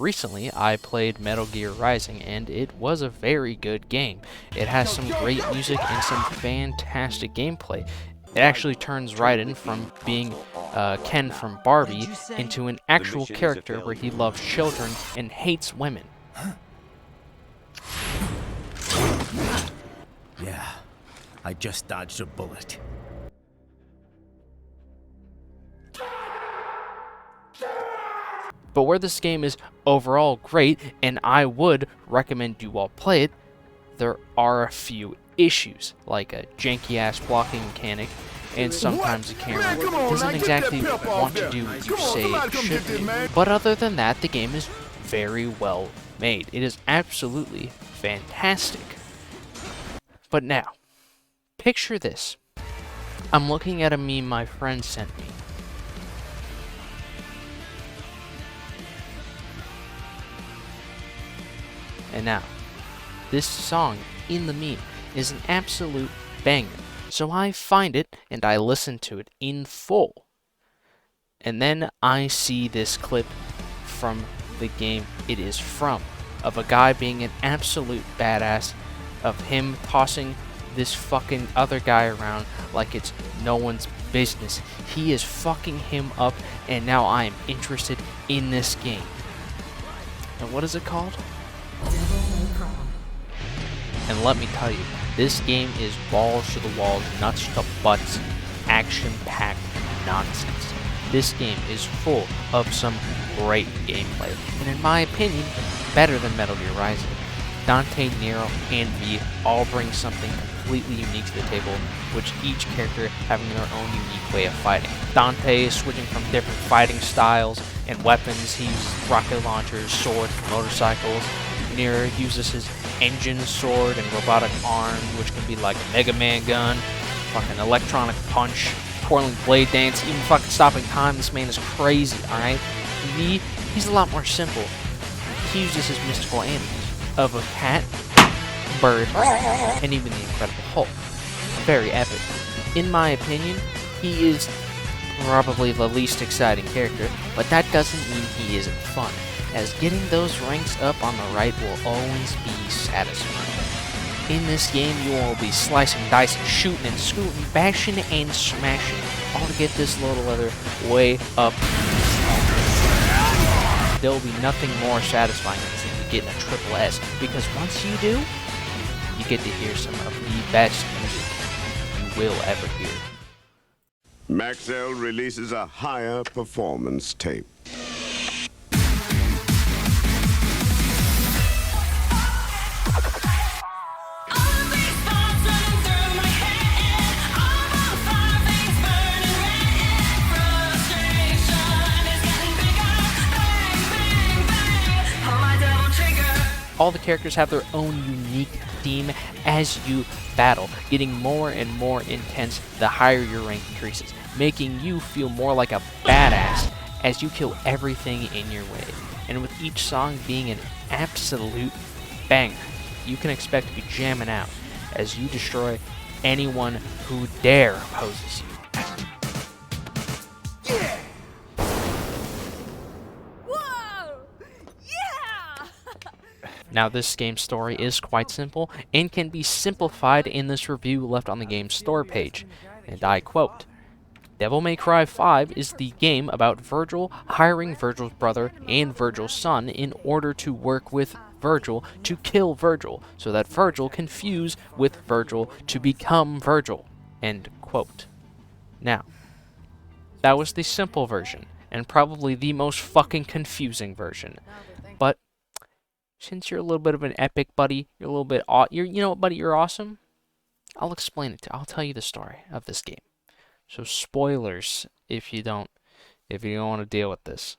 recently I played Metal Gear Rising, and it was a very good game. It has some great music and some fantastic gameplay. It actually turns Raiden from being Ken from Barbie into an actual character where he loves children and hates women. Yeah, I just dodged a bullet. But where this game is overall great, and I would recommend you all play it, there are a few issues, like a janky-ass blocking mechanic, and sometimes the camera doesn't exactly want to do what you say it should do. But other than that, the game is very well made. It is absolutely fantastic. But now, picture this. I'm looking at a meme my friend sent me. And now, this song in the meme is an absolute banger. So I find it and I listen to it in full. And then I see this clip from the game it is from, of a guy being an absolute badass, of him tossing this fucking other guy around like it's no one's business. He is fucking him up, and now I am interested in this game. And what is it called? And let me tell you, this game is balls to the walls, nuts to butts, action-packed nonsense. This game is full of some great gameplay, and in my opinion, better than Metal Gear Rising. Dante, Nero, and V all bring something completely unique to the table, which each character having their own unique way of fighting. Dante is switching from different fighting styles and weapons. He uses rocket launchers, swords, motorcycles. Nero uses his engine sword and robotic arm, which can be like a Mega Man gun, fucking electronic punch, twirling blade dance, even fucking stopping time. This man is crazy, alright? V, he's a lot more simple. He uses his mystical animals of a cat, bird, and even the Incredible Hulk. Very epic. In my opinion, he is probably the least exciting character, but that doesn't mean he isn't fun, as getting those ranks up on the right will always be satisfying. In this game, you will be slicing, dicing, shooting, and scooting, bashing, and smashing, all to get this little other way up. There will be nothing more satisfying than getting a triple S, because once you do, you get to hear some of the best music you will ever hear. Maxell releases a higher performance tape. All the characters have their own unique theme as you battle, getting more and more intense the higher your rank increases, making you feel more like a badass as you kill everything in your way. And with each song being an absolute banger, you can expect to be jamming out as you destroy anyone who dare opposes you. Now, this game's story is quite simple and can be simplified in this review left on the game's store page. And I quote, Devil May Cry 5 is the game about Virgil hiring Virgil's brother and Virgil's son in order to work with Virgil to kill Virgil, so that Virgil can fuse with Virgil to become Virgil. End quote. Now, that was the simple version, and probably the most fucking confusing version. But since you're a little bit of an epic buddy, you're a little bit you know what, buddy, you're awesome. I'll explain it to you. I'll tell you the story of this game. So spoilers if you don't want to deal with this.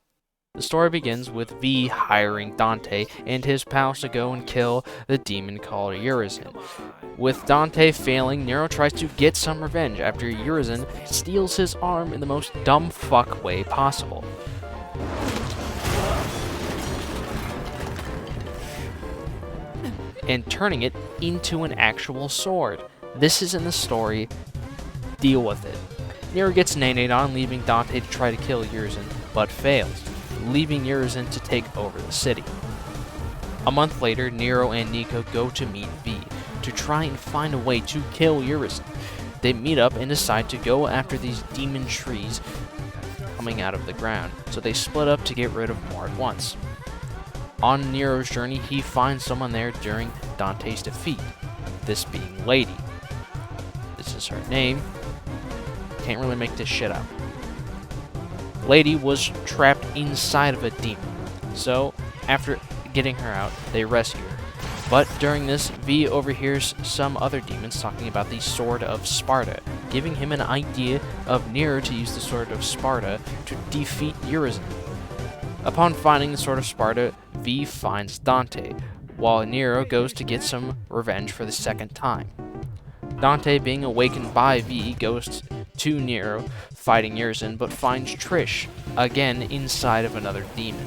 The story begins with V hiring Dante and his pals to go and kill the demon called Urizen. With Dante failing, Nero tries to get some revenge after Urizen steals his arm in the most dumb fuck way possible. And turning it into an actual sword. This is in the story. Deal with it. Nero gets Nene on, leaving Dante to try to kill Urizen, but fails. leaving Urizen to take over the city. A month later, Nero and Nico go to meet V to try and find a way to kill Urizen. They meet up and decide to go after these demon trees coming out of the ground, so they split up to get rid of more at once. On Nero's journey, he finds someone there during Dante's defeat, this being Lady. This is her name. Can't really make this shit up. Lady was trapped inside of a demon, so after getting her out, they rescue her. But during this, V overhears some other demons talking about the Sword of Sparta, giving him an idea of Nero to use the Sword of Sparta to defeat Urizen. Upon finding the Sword of Sparta, V finds Dante, while Nero goes to get some revenge for the second time. Dante, being awakened by V, goes to Nero, fighting Urizen, but finds Trish, again inside of another demon.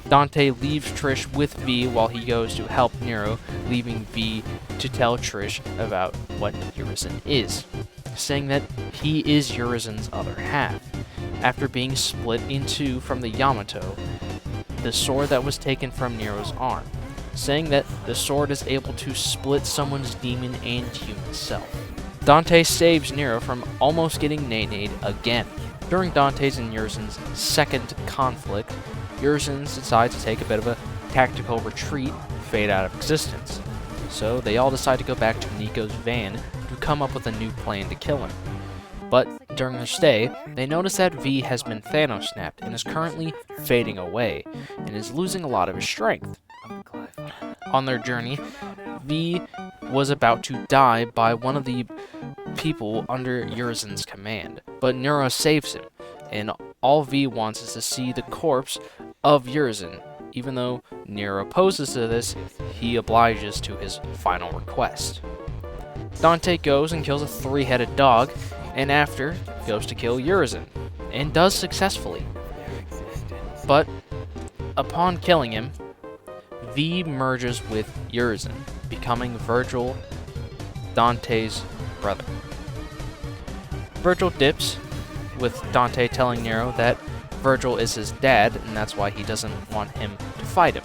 Dante leaves Trish with V while he goes to help Nero, leaving V to tell Trish about what Urizen is, saying that he is Urizen's other half. After being split in two from the Yamato, the sword that was taken from Nero's arm, saying that the sword is able to split someone's demon and human self. Dante saves Nero from almost getting nay-nayed again. During Dante's and Urizen's second conflict, Urizen decides to take a bit of a tactical retreat, fade out of existence. So they all decide to go back to Nico's van to come up with a new plan to kill him. But during their stay, they notice that V has been Thanos snapped and is currently fading away, and is losing a lot of his strength. On their journey, V was about to die by one of the people under Urizen's command, but Nero saves him, and all V wants is to see the corpse of Urizen. Even though Nero opposes to this, he obliges to his final request. Dante goes and kills a 3-headed dog, and after, goes to kill Urizen, and does successfully. But, upon killing him, V merges with Urizen, becoming Virgil, Dante's brother. Virgil dips, with Dante telling Nero that Virgil is his dad, and that's why he doesn't want him to fight him.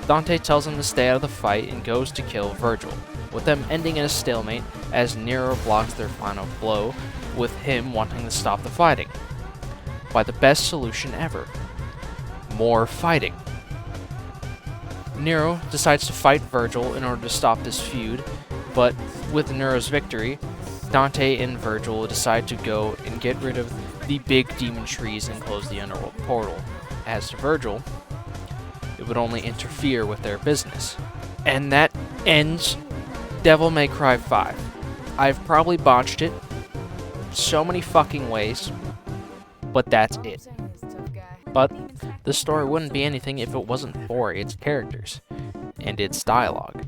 Dante tells him to stay out of the fight and goes to kill Virgil, with them ending in a stalemate as Nero blocks their final blow, with him wanting to stop the fighting. By the best solution ever: more fighting. Nero decides to fight Virgil in order to stop this feud, but with Nero's victory, Dante and Virgil decide to go and get rid of the big demon trees and close the underworld portal. As to Virgil, it would only interfere with their business. And that ends Devil May Cry 5. I've probably botched it so many fucking ways, but that's it. But the story wouldn't be anything if it wasn't for its characters and its dialogue.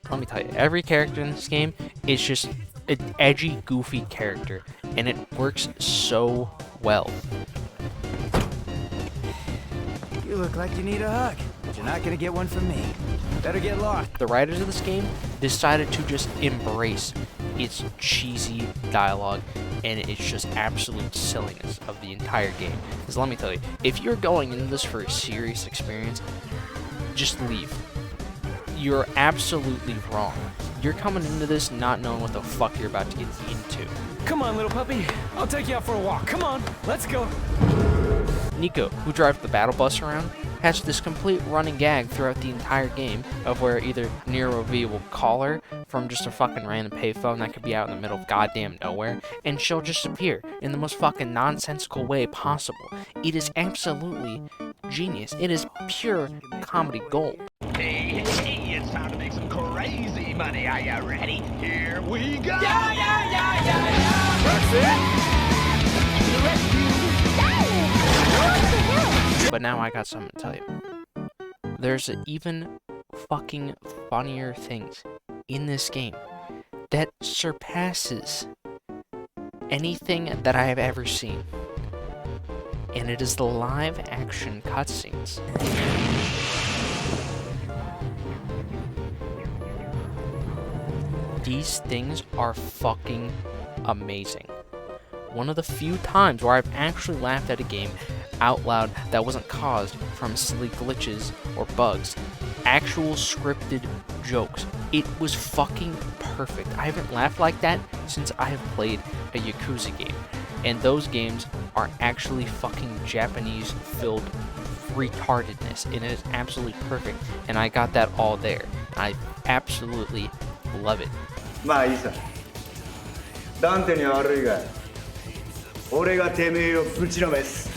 Let me tell you, every character in this game is just an edgy, goofy character, and it works so well. You look like you need a hug, but you're not gonna get one from me. Better get lost. The writers of this game decided to just embrace its cheesy dialogue and it's just absolute silliness of the entire game. Because let me tell you, if you're going into this for a serious experience, just leave. You're absolutely wrong. You're coming into this not knowing what the fuck you're about to get into. Come on, little puppy. I'll take you out for a walk. Come on, let's go. Nico, who drives the battle bus around, has this complete running gag throughout the entire game of where either Nero V will call her from just a fucking random payphone that could be out in the middle of goddamn nowhere, and she'll just appear in the most fucking nonsensical way possible. It is absolutely genius. It is pure comedy gold. Hey, it's time to make some crazy money. Are you ready? Here we go! That's it. But now I got something to tell you. There's even fucking funnier things in this game that surpasses anything that I have ever seen. And it is the live action cutscenes. These things are fucking amazing. One of the few times where I've actually laughed at a game out loud that wasn't caused from silly glitches or bugs. Actual scripted jokes. It was fucking perfect. I haven't laughed like that since I have played a Yakuza game. And those games are actually fucking Japanese-filled retardedness, and it is absolutely perfect. And I got that all there. I absolutely love it. まあいいさ。ダンテには悪いが、俺がてめえをぶちのめす。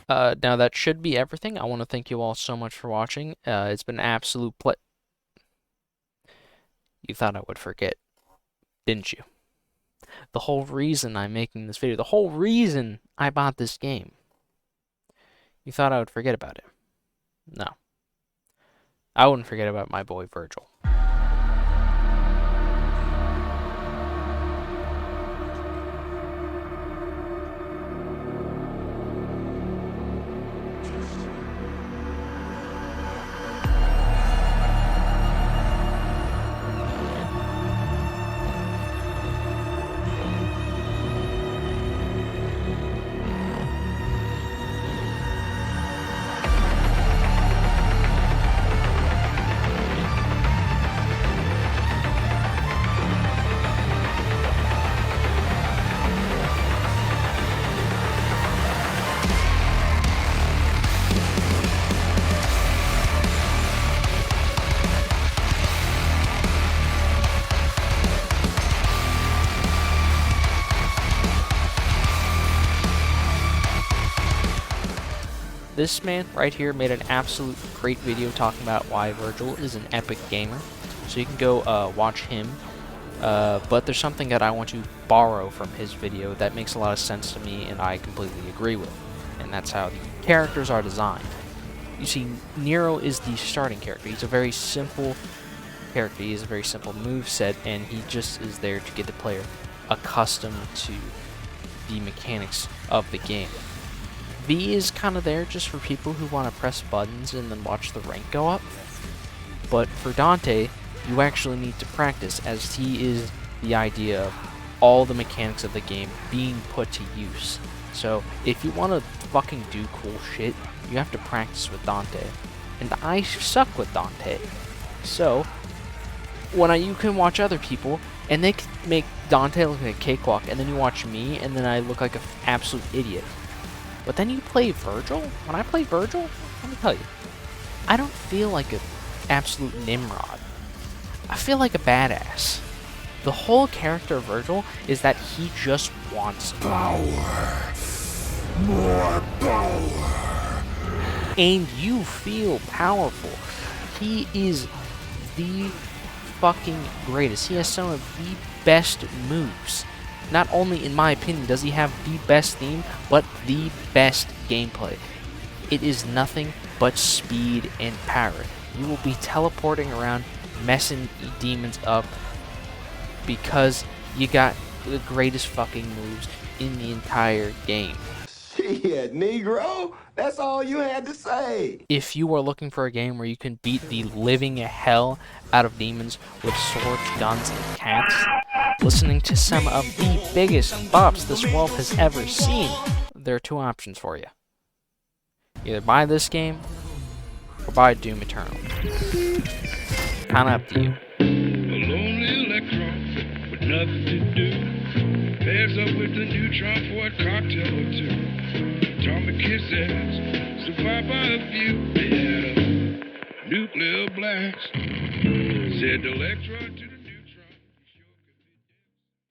Now that should be everything. I want to thank you all so much for watching. It's been an absolute You thought I would forget, didn't you? The whole reason I'm making this video, the whole reason I bought this game. You thought I would forget about it. No. I wouldn't forget about my boy Virgil. This man right here made an absolute great video talking about why Virgil is an epic gamer. So you can go watch him. But there's something that I want to borrow from his video that makes a lot of sense to me and I completely agree with. And that's how the characters are designed. You see, Nero is the starting character. He's a very simple character. He has a very simple moveset, and he just is there to get the player accustomed to the mechanics of the game. V is kind of there just for people who want to press buttons and then watch the rank go up. But for Dante, you actually need to practice, as he is the idea of all the mechanics of the game being put to use. So if you want to fucking do cool shit, you have to practice with Dante. And I suck with Dante. So you can watch other people and they can make Dante look like a cakewalk, and then you watch me and then I look like an absolute idiot. But then you play Virgil. When I play Virgil, let me tell you, I don't feel like an absolute Nimrod. I feel like a badass. The whole character of Virgil is that he just wants Power. More power. And you feel powerful. He is the fucking greatest. He has some of the best moves. Not only, in my opinion, does he have the best theme, but the best gameplay. It is nothing but speed and power. You will be teleporting around, messing demons up, because you got the greatest fucking moves in the entire game. Shit, Negro. That's all you had to say. If you are looking for a game where you can beat the living hell out of demons with swords, guns, and cats, listening to some of the biggest bops this world has ever seen, there are two options for you. Either buy this game, or buy Doom Eternal. Kinda up to you. A lonely electron with nothing to do. Pairs up with a neutron for a cocktail or two. Atomic kisses, survived by a few. They had a nuclear blast. Said the electron to the